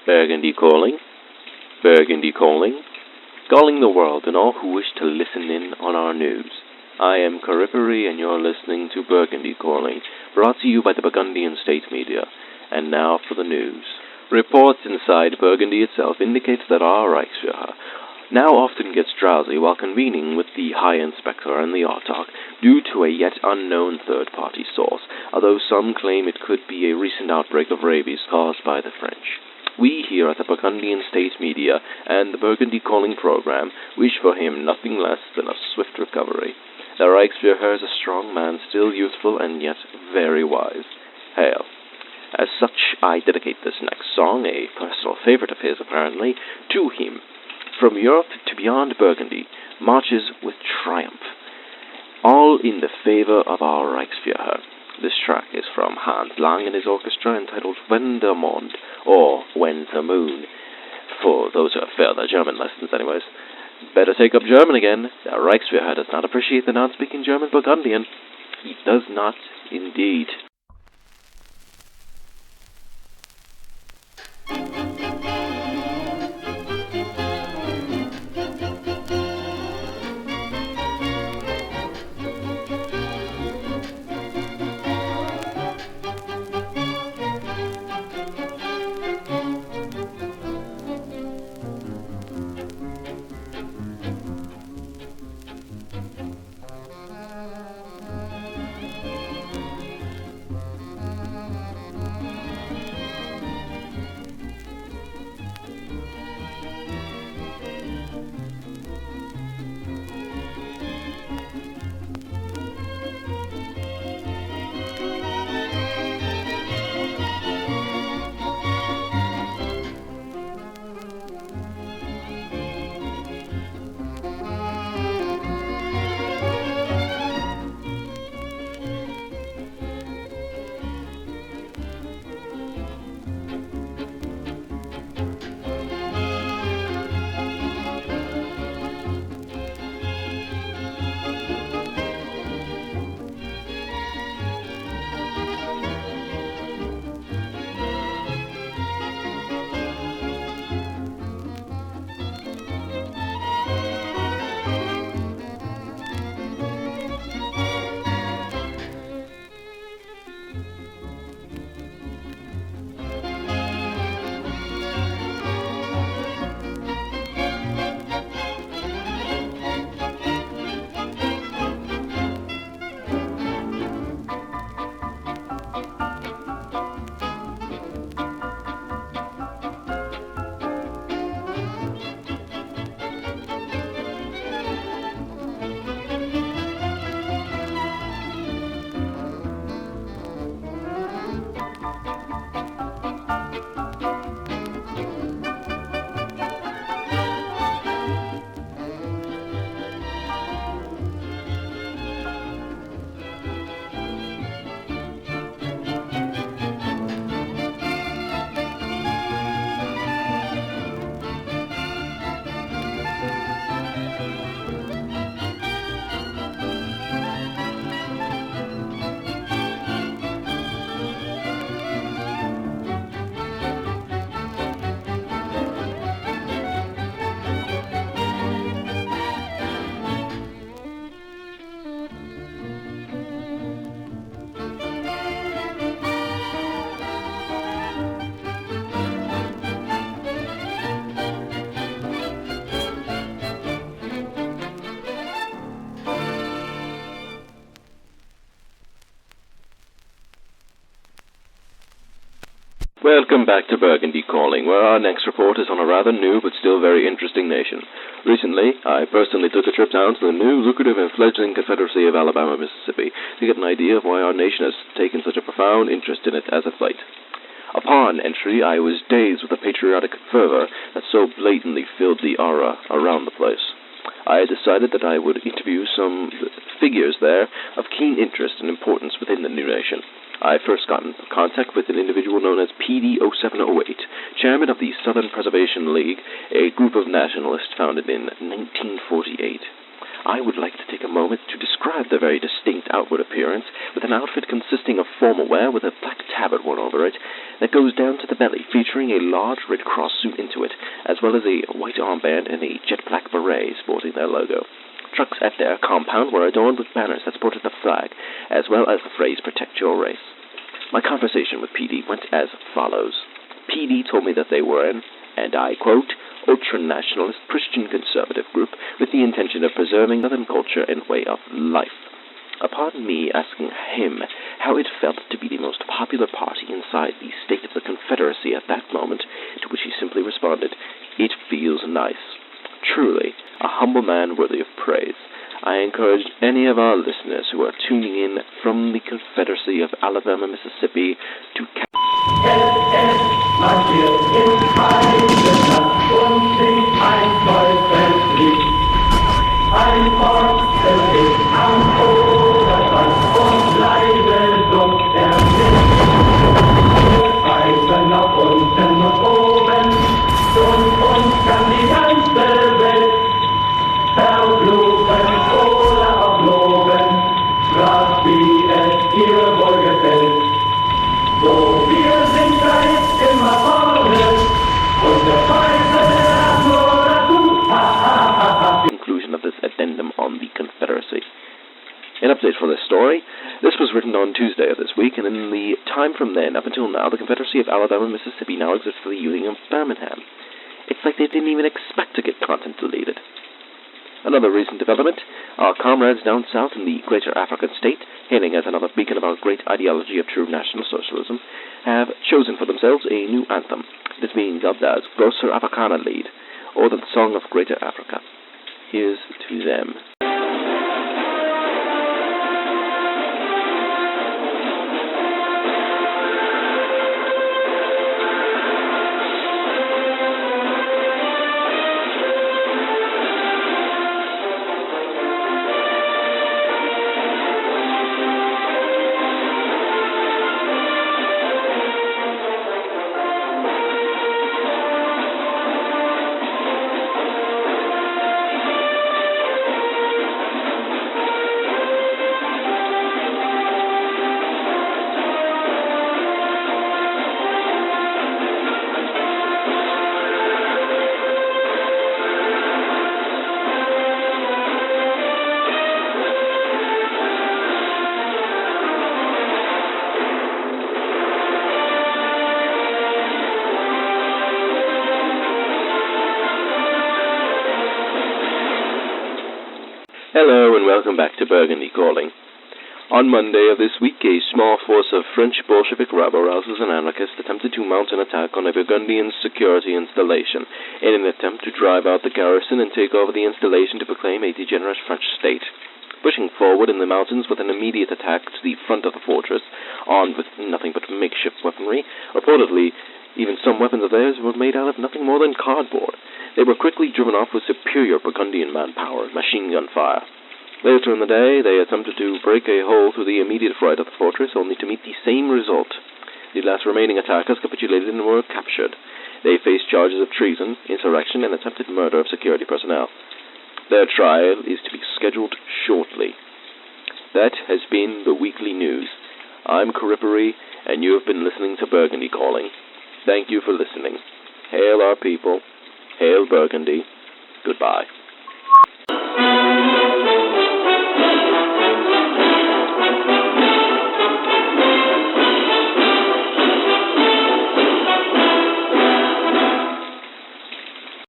Burgundy Calling, Burgundy Calling, calling the world and all who wish to listen in on our news. I am Carippery, and you're listening to Burgundy Calling, brought to you by the Burgundian state media. And now for the news. Reports inside Burgundy itself indicates that our Reichsführer now often gets drowsy while convening with the High Inspector and the Autarch due to a yet unknown third-party source, although some claim it could be a recent outbreak of rabies caused by the French. We here at the Burgundian State Media and the Burgundy Calling program wish for him nothing less than a swift recovery. The Reichsführer is a strong man, still youthful and yet very wise. Hail. As such, I dedicate this next song, a personal favorite of his apparently, to him. From Europe to beyond Burgundy, marches with triumph, all in the favor of our Reichsführer. This track is from Hans Lang and his orchestra, entitled Wenn der Mond, or When the Moon, for those who have failed their German lessons anyways. Better take up German again. The Reichsführer does not appreciate the non-speaking German Burgundian. He does not indeed. Welcome back to Burgundy Calling, where our next report is on a rather new but still very interesting nation. Recently, I personally took a trip down to the new, lucrative, and fledgling Confederacy of Alabama, Mississippi, to get an idea of why our nation has taken such a profound interest in it as of late. Upon entry, I was dazed with the patriotic fervor that so blatantly filled the aura around the place. I decided that I would interview some figures there of keen interest and importance within the new nation. I first got in contact with an individual known as PD-0708, chairman of the Southern Preservation League, a group of nationalists founded in 1948. I would like to take a moment to describe their very distinct outward appearance, with an outfit consisting of formal wear with a black tabard worn over it that goes down to the belly, featuring a large Red Cross suit into it, as well as a white armband and a jet black beret sporting their logo. Trucks at their compound were adorned with banners that sported the flag, as well as the phrase, "Protect your race." My conversation with PD went as follows. PD told me that they were an, and I quote, ultra-nationalist Christian conservative group with the intention of preserving Southern culture and way of life. Upon me asking him how it felt to be the most popular party inside the state of the Confederacy at that moment, to which he simply responded, "It feels nice." Truly, a humble man worthy of praise. I encourage any of our listeners who are tuning in from the Confederacy of Alabama, Mississippi, to marschiert im freien Land und singt ein stolzes Lied. Ein Volk ist am Oberstand und leise summt der Wind. Wir pfeifen nach unten und oben, und uns kann die ganze Welt verfluchen oder auch loben, grad wie es ihr wohl gefällt. Wo wir sind, da ist immer vorne, und der Teufel hat nur dazu, ha, ha, ha, ha. Conclusion of this addendum on the Confederacy. An update for this story. This was written on Tuesday of this week, and in the time from then up until now, the Confederacy of Alabama and Mississippi now exists for the Union of Birmingham. It's like they didn't even expect to get content deleted. Another recent development, our comrades down south in the Greater African State, hailing as another beacon of our great ideology of true National Socialism, have chosen for themselves a new anthem. It is being dubbed as Grosser Afrikaner Lied, or the Song of Greater Africa. Here's to them. Hello and welcome back to Burgundy Calling. On Monday of this week, a small force of French Bolshevik rabble-rousers and anarchists attempted to mount an attack on a Burgundian security installation in an attempt to drive out the garrison and take over the installation to proclaim a degenerate French state. Pushing forward in the mountains with an immediate attack to the front of the fortress, armed with nothing but makeshift weaponry, reportedly even some weapons of theirs were made out of nothing more than cardboard. They were quickly driven off with superior Burgundian manpower and machine gun fire. Later in the day, they attempted to break a hole through the immediate front of the fortress, only to meet the same result. The last remaining attackers capitulated and were captured. They faced charges of treason, insurrection, and attempted murder of security personnel. Their trial is to be scheduled shortly. That has been the weekly news. I'm Carippery, and you have been listening to Burgundy Calling. Thank you for listening. Hail our people. Hail Burgundy. Goodbye.